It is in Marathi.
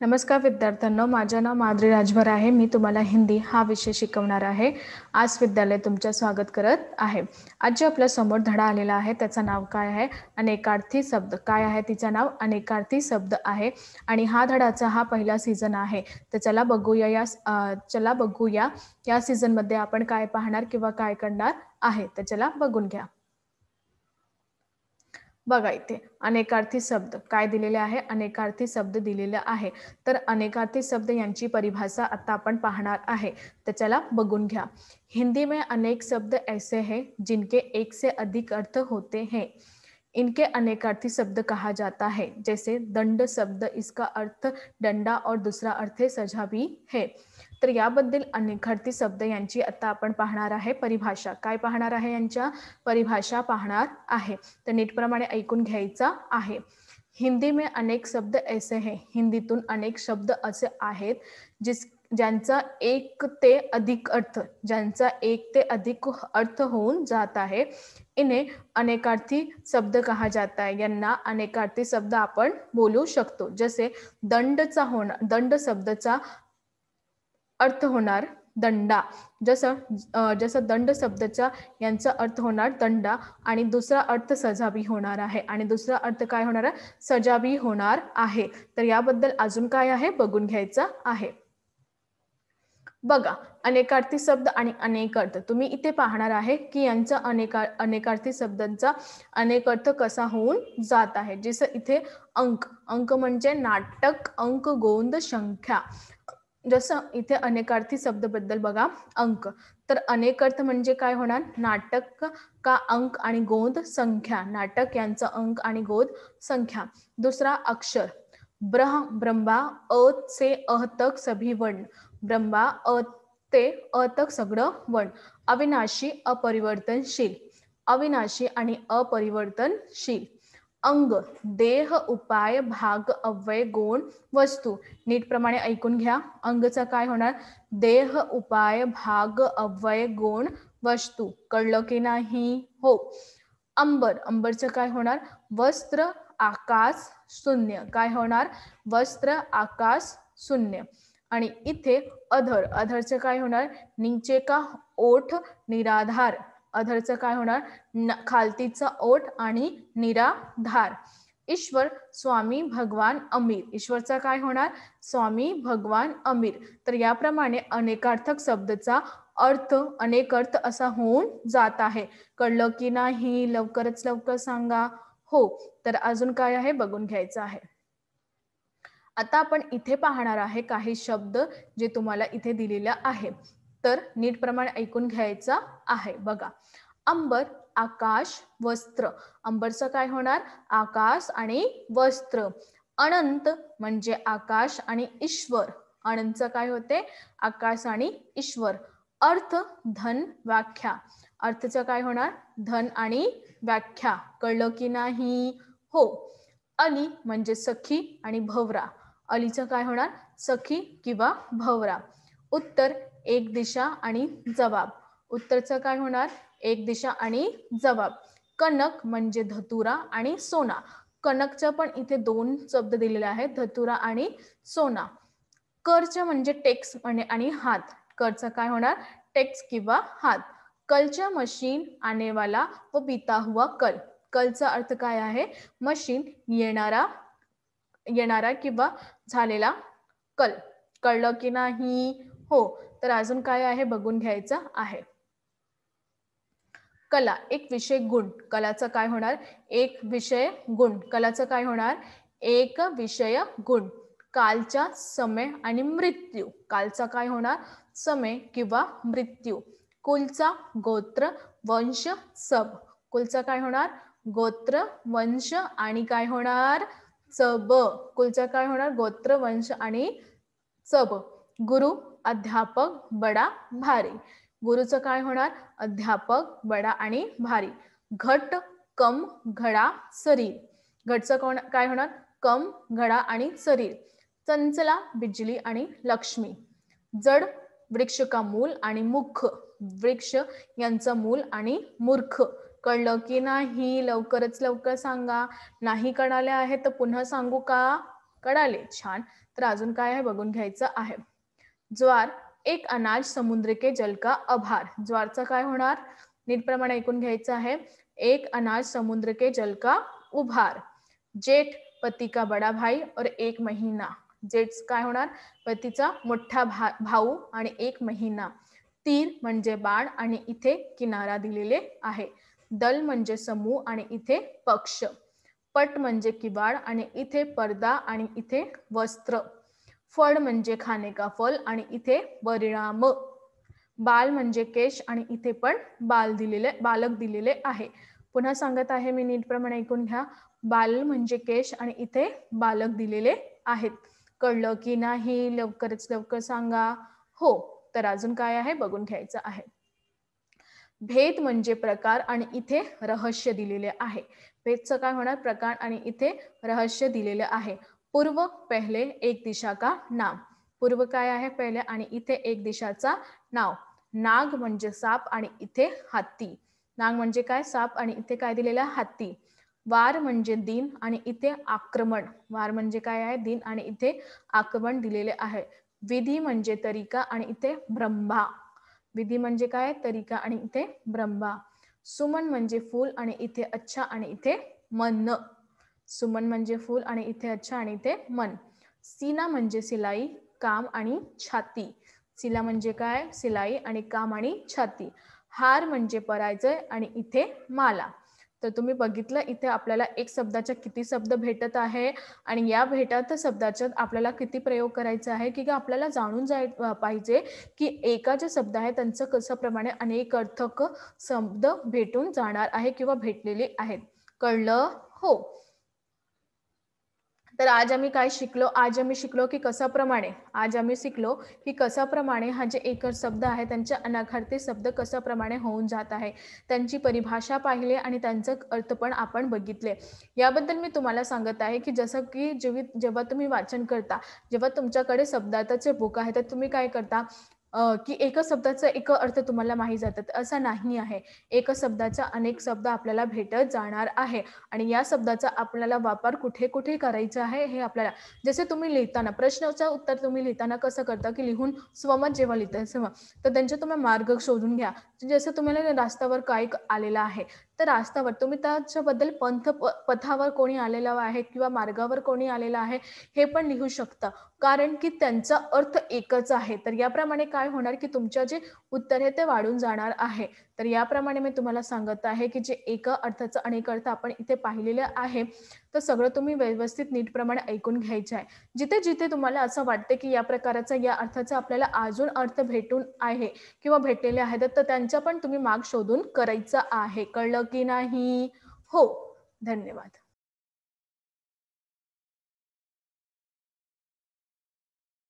नमस्कार विद्यार्थ्यांनो, माझे नाव माधुरी राजभर आहे। मी तुम्हाला हिंदी हा विषय शिकवणार आहे। आज विद्यालय तुमचे स्वागत करत आहे। आज जो आपल्या समोर धडा आलेला आहे त्याचं नाव काय आहे? अनेकार्थी शब्द। काय आहे तिचं नाव? अनेकार्थी शब्द आहे आणि हा धडाचा हा पहिला सीझन आहे। तर चला बघूया या सीझन मध्ये आपण काय पाहणार किंवा काय करणार आहे। तर चला बघून घ्या। बघा इथे अनेकार्थी शब्द काय दिलेले आहे? अनेकार्थी शब्द दिलेले आहे। तर अनेकार्थी शब्द यांची परिभाषा आता आपण पाहणार आहे। तर चला बघून घ्या। हिंदी में अनेक शब्द ऐसे हैं जिनके एक से अधिक अर्थ होते हैं। इनके अनेकार्थी शब्द कहा जाता है। जैसे दंड शब्द, इसका अर्थ दंडा और दूसरा अर्थ है सजा भी है। तर याबद्दल अनेकार्थी शब्द यांची आता आपण पाहणार आहे परिभाषा। काय पाहणार आहे? यांच्या परिभाषा पाहणार आहे। तर नीटप्रमाणे ऐकून घ्यायचा आहे। हिंदी में अनेक शब्द ऐसे हैं। हिंदीतून अनेक शब्द असे आहेत ज्यांचा एक ते अधिक अर्थ होऊन जात आहे। इन्हें अनेकार्थी शब्द कहा जाता है। यांना अनेकार्थी शब्द आपण बोलू शकतो। जसे दंड शब्दाचा अर्थ होणार दंडा। जसं दंड शब्दाचा यांचा अर्थ होणार दंडा आणि दुसरा अर्थ सजा भी होणार आहे आणि दुसरा अर्थ काय होणार आहे? सजा भी होणार आहे। तर याबद्दल अजून काय आहे बघून घ्यायचं आहे। बघा अनेकार्थी शब्द आणि अनेक अर्थ तुम्ही इथे पाहणार आहे की यांचा अनेकार्थी शब्दांचा अनेक अर्थ कसा होऊन जात आहे। जसं इथे अंक म्हणजे नाटक, अंक, गोंद, संख्या। जसं इथे अनेकार्थी शब्द बद्दल बघा अंक, तर अनेक अर्थ म्हणजे काय होणार? नाटक का अंक आणि गोंद संख्या। नाटक यांचा अंक आणि गोंद संख्या। दुसरा अक्षर ब्रह्मा अ से अ तक सभी वर्ण। ब्रह्मा अ ते अ तक सगळं वर्ण। अविनाशी अपरिवर्तनशील। अविनाशी आणि अपरिवर्तनशील। अंग देह, उपाय, भाग, अव्यय, गुण, वस्तू। नीटप्रमाणे ऐकून घ्या। अंगचा काय होणार? देह, उपाय, भाग, अव्यय, गुण, वस्तू। कळलं की नाही? हो। अंबरचं काय होणार? वस्त्र, आकाश, शून्य। काय होणार? वस्त्र, आकाश, शून्य। आणि इथे अधरचं काय होणार? नीचे का ओठ, निराधार। अधरचं काय होणार? खालतीचा ओठ आणि निराधार। ईश्वर, स्वामी, भगवान, अमीर। ईश्वरचा काय होणार? स्वामी, भगवान, अमीर। तर याप्रमाणे अनेकार्थक शब्दाचा अर्थ अनेक अर्थ असा होऊन जात आहे। कळलं की नाही? लवकर सांगा। हो। तर अजून काय आहे बघून घ्यायचं आहे। आता आपण इथे पाहणार आहे काही शब्द जे तुम्हाला इथे दिलेले आहे। तर नीटप्रमाणे ऐकून घ्यायचा आहे। बघा अंबर, आकाश, वस्त्र। अंबरचं काय होणार? आकाश आणि वस्त्र। अनंत म्हणजे आकाश आणि ईश्वर। अनंतचं काय होते? आकाश आणि ईश्वर। अर्थ, धन, व्याख्या। अर्थचं काय होणार? धन आणि व्याख्या। कळलं की नाही? हो। अली म्हणजे सखी आणि भवरा। अलीचं काय होणार? सखी किंवा भवरा। उत्तर, एक दिशा आणि जवाब। उत्तरचं काय होणार? एक दिशा आणि जवाब। कनक म्हणजे धतुरा आणि सोना। कनकचं पण इथे दोन शब्द दिलेले आहेत, धतुरा आणि सोना। करच म्हणजे टेक्स आणि हात। करचं काय होणार? टेक्स किंवा हात। कलच्या मशीन, आने वाला व बीता हुआ कल। कलचा अर्थ काय आहे? मशीन, येणारा किंवा झालेला कल। कळलं की नाही? हो। तर अजून काय आहे बघून घ्यायचं आहे। कला, एक विषय गुण। कलाचं काय होणार? एक विषय गुण। कलाचं काय होणार? एक विषय गुण। कालचा, समय आणि मृत्यू। कालचा काय होणार? समय किंवा मृत्यू। कुलचा, गोत्र, वंश, सब। कुलचा काय होणार? गोत्र, वंश आणि काय होणार? सब। कुलचा काय होणार? गोत्र, वंश आणि सब। गुरु, अध्यापक, बडा, भारी। गुरुचं काय होणार? अध्यापक, बडा आणि भारी। घट, कम, घडा, शरीर। घटचं काय होणार? कम, घडा आणि शरीर। चंचला, बिजली आणि लक्ष्मी। जड, वृक्ष का मूल आणि मुख। वृक्ष यांचं मूल आणि मूर्ख। कळलं की नाही? लवकर सांगा। नाही कळाले आहे तर पुन्हा सांगू का? कळाले, छान. तर अजून काय आहे बघून घ्यायचं आहे. ज्वार एक अनाज समुद्र के जल का आभार. ज्वारचं काय होणार? नीटप्रमाणे ऐकून घ्यायचं आहे. एक अनाज समुद्र के जल का उभार. जेठ पती का बडा भाई और एक महिना. जेठ काय होणार? पतीचा मोठा भाऊ आणि एक महिना. तीर म्हणजे बाण आणि इथे किनारा दिलेले आहे. दल म्हणजे समूह आणि इथे पक्ष. पट म्हणजे किवाड आणि इथे पडदा आणि इथे वस्त्र. फळ म्हणजे खाणे का फल आणि इथे परिणाम. बाल म्हणजे केश आणि इथे पण बालक दिलेले आहे. पुन्हा सांगत आहे मी, नीटप्रमाणे ऐकून घ्या. बाल म्हणजे केश आणि इथे बालक दिलेले आहेत. कळलं की नाही? लवकरच लवकर सांगा. हो. तर अजून काय आहे बघून घ्यायचं आहे. भेद म्हणजे प्रकार आणि इथे रहस्य दिलेले आहे. भेदचं काय होणार? प्रकार आणि इथे रहस्य दिलेले आहे. पूर्व पहिले एक दिशा का नाम. पूर्व काय आहे? पहिले आणि इथे एक दिशाचा नाव. नाग म्हणजे साप आणि इथे हत्ती. नाग म्हणजे काय? साप आणि इथे काय दिलेला? हत्ती. वार म्हणजे दिन आणि इथे आक्रमण. वार म्हणजे काय आहे? दिन आणि इथे आक्रमण दिलेले आहे. विधी म्हणजे तरीका आणि इथे ब्रह्मा. विधी म्हणजे काय? तरीका आणि इथे ब्रह्मा. सुमन म्हणजे फूल आणि इथे अच्छा आणि इथे मन. सुमन म्हणजे फूल आणि इथे अच्छा आणि इथे मन. सीना म्हणजे सिलाई, काम आणि छाती. सिला म्हणजे काय? सिलाई आणि काम आणि छाती. हार म्हणजे पराजय आणि इथे माला. तर तुम्ही बघितलं इथे आपल्याला एक शब्दाच्या किती शब्द भेटत आहे आणि या भेटत शब्दाच्यात आपल्याला किती प्रयोग करायचा आहे की आपल्याला जाणून पाहिजे की एका जे शब्द आहे त्यांचं कसं प्रमाणे अनेक अर्थक शब्द भेटून जाणार आहे किंवा भेटलेले आहेत. कळलं? हो. तर आज आम्ही काय शिकलो? आज आम्ही शिकलो की कशाप्रमाणे हा जे एकच शब्द आहे त्यांचे अनाखार्थी शब्द कशाप्रमाणे होऊन जात आहे. त्यांची परिभाषा पाहिली आणि त्यांचा अर्थ पण आपण बघितले. याबद्दल मी तुम्हाला सांगत आहे की जसं की जेव्हा तुम्ही वाचन करता, जेव्हा तुमच्याकडे शब्दाचे बुक आहे तर तुम्ही काय करता की एकच शब्दाचा एक अर्थ तुम्हाला माहीत जातात असं नाही आहे. एकच शब्दाचा अनेक शब्द आपल्याला भेटत जाणार आहे आणि या शब्दाचा आपल्याला वापर कुठे कुठे करायचा आहे हे आपल्याला, जसे तुम्ही लिहिताना प्रश्नाचं उत्तर तुम्ही लिहिताना कसं करता की लिहून स्वमत जेव्हा लिहिता तर त्यांचे तुम्ही मार्ग शोधून घ्या. जसं तुम्हाला रास्त्यावर काय आलेलं आहे तर रास्त्यावर तुम्ही त्याच्याबद्दल पथावर कोणी आलेला आहे किंवा मार्गावर कोणी आलेला आहे हे पण लिहू शकता, कारण की त्यांचा अर्थ एकच आहे. तर याप्रमाणे काय होणार की तुमच्या जे उत्तर आहे ते वाढून जाणार आहे. तर याप्रमाणे मी तुम्हाला सांगत आहे की जे एका अर्थाचं अनेक अर्थ आपण इथे पाहिलेले आहे तर सगळं तुम्ही व्यवस्थित नीटप्रमाणे ऐकून घ्यायचं आहे. जिथे जिथे तुम्हाला असं वाटते की या प्रकाराचा या अर्थाचा आपल्याला अजून अर्थ भेटून आहे किंवा भेटलेले आहेत तर त्यांचा पण तुम्ही मार्ग शोधून करायचा आहे. कळलं की नाही? हो. धन्यवाद.